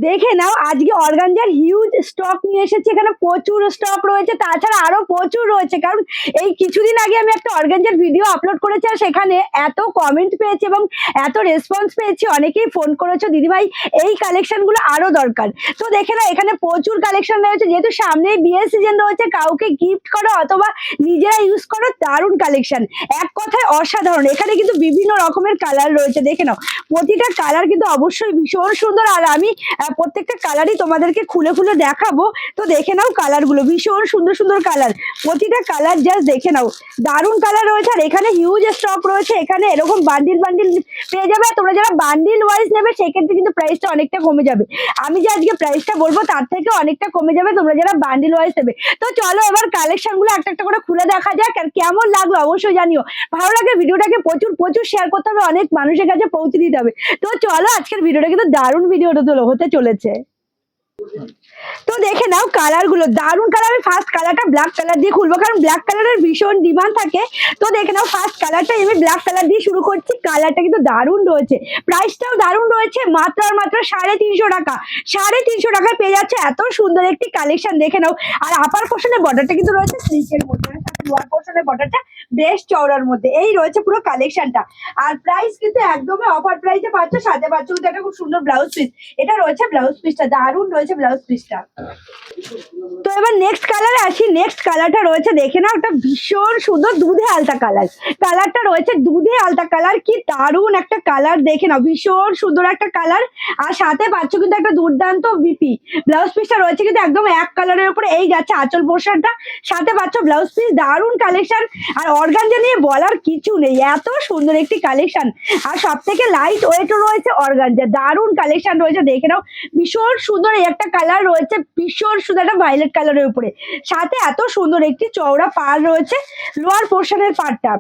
দেখে নাও আজকে organza huge stock নিয়ে এসেছে, এখানে প্রচুর স্টক রয়েছে, তাছাড়া আরো প্রচুর রয়েছে। কারণ এই কিছুদিন আগে আমি একটা অর্গানজার ভিডিও আপলোড করেছি আর সেখানে এত কমেন্ট পেয়েছি এবং এত রেসপন্স পেয়েছি, অনেকেই ফোন করেছো দিদিভাই এই কালেকশন গুলো আরো দরকার। তো দেখে নাও এখানে প্রচুর কালেকশন রয়েছে, যেহেতু সামনে বিয়ের সিজন রয়েছে, কাউকে গিফট করো অথবা নিজেরা ইউজ করো, দারুণ কালেকশন, এক কথায় অসাধারণ। এখানে কিন্তু বিভিন্ন রকমের কালার রয়েছে, দেখে নাও প্রতিটা কালার কিন্তু অবশ্যই ভীষণ সুন্দর। আর আমি প্রত্যেকটা কালারই তোমাদেরকে খুলে খুলে দেখাবো। তো দেখে নাও কালার গুলো ভীষণ সুন্দর সুন্দর কালার, প্রতিটা কালার জাস্ট দেখে নাও দারুণ কালার রয়েছে। আর এখানে হিউজ স্টক রয়েছে, এখানে এরকম বান্ডিল বান্ডিল পেয়ে যাবে। তোমরা যারা বান্ডিল ওয়াইজ নেবে সেক্ষেত্রে কিন্তু প্রাইসটা অনেকটা কমে যাবে, আমি যে আজকে প্রাইসটা বলবো তার থেকে অনেকটা কমে যাবে তোমরা যারা বান্ডিল ওয়াইজ নেবে। তো চলো এবার কালেকশন গুলো একটা একটা করে খুলে দেখা যাক, আর কেমন লাগলো অবশ্যই জানিও। ভালো লাগে ভিডিওটাকে প্রচুর প্রচুর শেয়ার করতে হবে, অনেক মানুষের কাছে পৌঁছে দিতে হবে। তো চলো আজকের ভিডিওটা কিন্তু দারুণ ভিডিওটা হতে চলেছে। তো দেখে নাও কালার গুলো দারুণ কালার। আমি ফার্স্ট কালারটা ব্ল্যাক কালার দিয়ে খুলবো, কারণ ব্ল্যাক কালারের ভীষণ ডিমান্ড থাকে। তো দেখে নাও ফার্স্ট কালারটা আমি ব্ল্যাক কালার দিয়ে শুরু করছি। কালারটা কিন্তু দারুণ রয়েছে, প্রাইসটাও দারুণ রয়েছে, মাত্র আর মাত্র 350 টাকা। 350 টাকায় পেয়ে যাচ্ছে এত সুন্দর একটি কালেকশন, দেখে নাও। আর আপার পোর্শনের বর্ডারটা কিন্তু রয়েছে সিল্কের মধ্যে, লোয়ার পোর্শনের বর্ডারটা বেশ চওড়ার মধ্যে, এই রয়েছে পুরো কালেকশনটা। আর প্রাইস কিন্তু একদমই অফার প্রাইসে পাচ্ছ, সাথে পাচ্ছ কিন্তু একটা খুব সুন্দর ব্লাউজ পিস। এটা রয়েছে ব্লাউজ পিসটা, দারুণ রয়েছে ব্লাউজ পিসটা। তো এবার নেক্সট কালারে আসি। নেক্সট কালারটা রয়েছে দেখে নাও, একটা ভীষণ সুন্দর দুধে আলতা কালার। কালারটা রয়েছে দুধে আলতা কালার, কি দারুণ একটা কালার, দেখে নাও ভীষণ সুন্দর একটা কালার। আর সাথে পাচ্ছ কিন্তু একটা দুর্দান্ত বিপি। ব্লাউজ পিসটা রয়েছে কিন্তু একদম এক কালারের উপরে, এই যাচ্ছে আঁচল পোর্শনটা, সাথে পাচ্ছ ব্লাউজ পিস, দারুণ কালেকশন। আর অর্গানজা নিয়ে বলার কিছু নেই, এত সুন্দর একটি কালেকশন। আর সব থেকে লাইট ওয়েটও রয়েছে অর্গানজা, দারুণ কালেকশন রয়েছে, দেখে নাও ভীষণ সুন্দর। এই একটা কালার রয়েছে ভীষণ সুন্দর, একটা ভায়োলেট কালারের উপরে, সাথে এত সুন্দর একটি চওড়া পাড় রয়েছে লোয়ার পোর্শনের পাড়টা।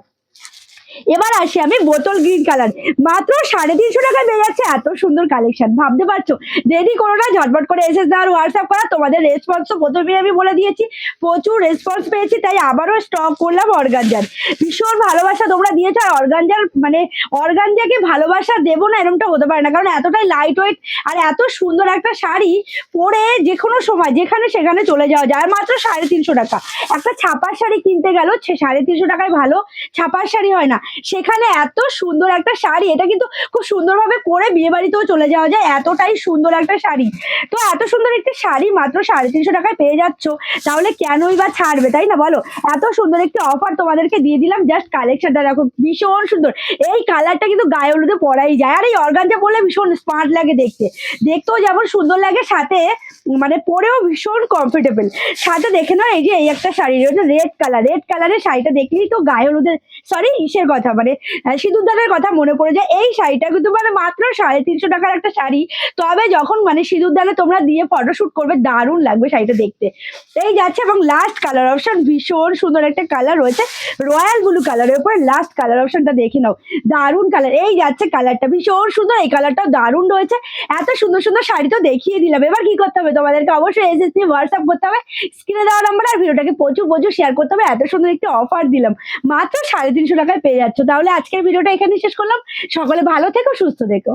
এবার আসি আমি বোতল গ্রিন কালার, মাত্র 350 টাকা পেয়ে যাচ্ছে এত সুন্দর কালেকশন। ভাবতে পারছো, দেরি করো না, ঝটপট করে এসএস আর হোয়াটসঅ্যাপ করা। তোমাদের রেসপন্স তো প্রথমে আমি বলে দিয়েছি, প্রচুর রেসপন্স পেয়েছি, তাই আবারও স্টক করলাম অর্গানজার। ভীষণ ভালোবাসা তোমরা দিয়েছো, আর অর্গানজার মানে অর্গানজাকে ভালোবাসা দেবো না এরকমটা হতে পারে না, কারণ এতটাই লাইট ওয়েট আর এত সুন্দর একটা শাড়ি পরে যে কোনো সময় যেখানে সেখানে চলে যাওয়া যায়। মাত্র 350 টাকা, একটা ছাপার শাড়ি কিনতে গেল 350 টাকায় ভালো ছাপার শাড়ি হয় না, সেখানে এত সুন্দর একটা শাড়ি, এটা কিন্তু খুব সুন্দরভাবে পরে বিয়ে বাড়িতেও চলে যাওয়া যায়, এতটাই সুন্দর একটা শাড়ি। তো এত সুন্দর একটি শাড়ি মাত্র 350 টাকায় পেয়ে যাচ্ছ, তাহলে কেনই বা ছাড়বে, তাই না বলো? এত সুন্দর একটি অফার তোমাদেরকে দিয়ে দিলাম, জাস্ট কালেকশনটা দেখো ভীষণ সুন্দর। এই কালারটা কিন্তু গায়ে হলুদে পরাই যায়, আর এই অর্গানজা পরলে ভীষণ স্মার্ট লাগে দেখতে, দেখতেও যেমন সুন্দর লাগে, সাথে মানে পরেও ভীষণ কমফোর্টেবল। সাথে দেখে নাও এই যে এই একটা শাড়ি রয়েছে রেড কালার, রেড কালারের শাড়িটা দেখলেই তো গায়ে হলুদের সরি ইসের কথা মানে সিঁদুরদানের কথা মনে পড়ে যায়। এই শাড়িটা কিন্তু মানে মাত্র 350 টাকার একটা শাড়ি, তবে যখন মানে সিঁদুরদানে তোমরা দিয়ে ফটোশুট করবে দারুণ লাগবে শাড়িটা দেখতে। এই যাচ্ছে, এবং লাস্ট কালার অপশন ভীষণ সুন্দর একটা কালার রয়েছে রয়্যাল ব্লু কালারের উপরে, লাস্ট কালার অপশনটা দেখে নাও দারুণ কালার। এই যাচ্ছে কালারটা ভীষণ সুন্দর, এই কালারটাও দারুণ রয়েছে। এত সুন্দর সুন্দর শাড়ি তো দেখিয়ে দিলাম, এবার কি করতে হবে তোমাদেরকে, অবশ্যই এসএস দিয়ে হোয়াটসঅ্যাপ করতে হবে, স্ক্রিনে দেওয়া নাম্বার, আর ভিডিওটাকে প্রচুর প্রচুর শেয়ার করতে হবে। এত সুন্দর একটি অফার দিলাম, মাত্র 350 টাকায় পেয়ে যাচ্ছ। তাহলে আজকের ভিডিওটা এখানে শেষ করলাম, সকলে ভালো থেকো, সুস্থ থেকো।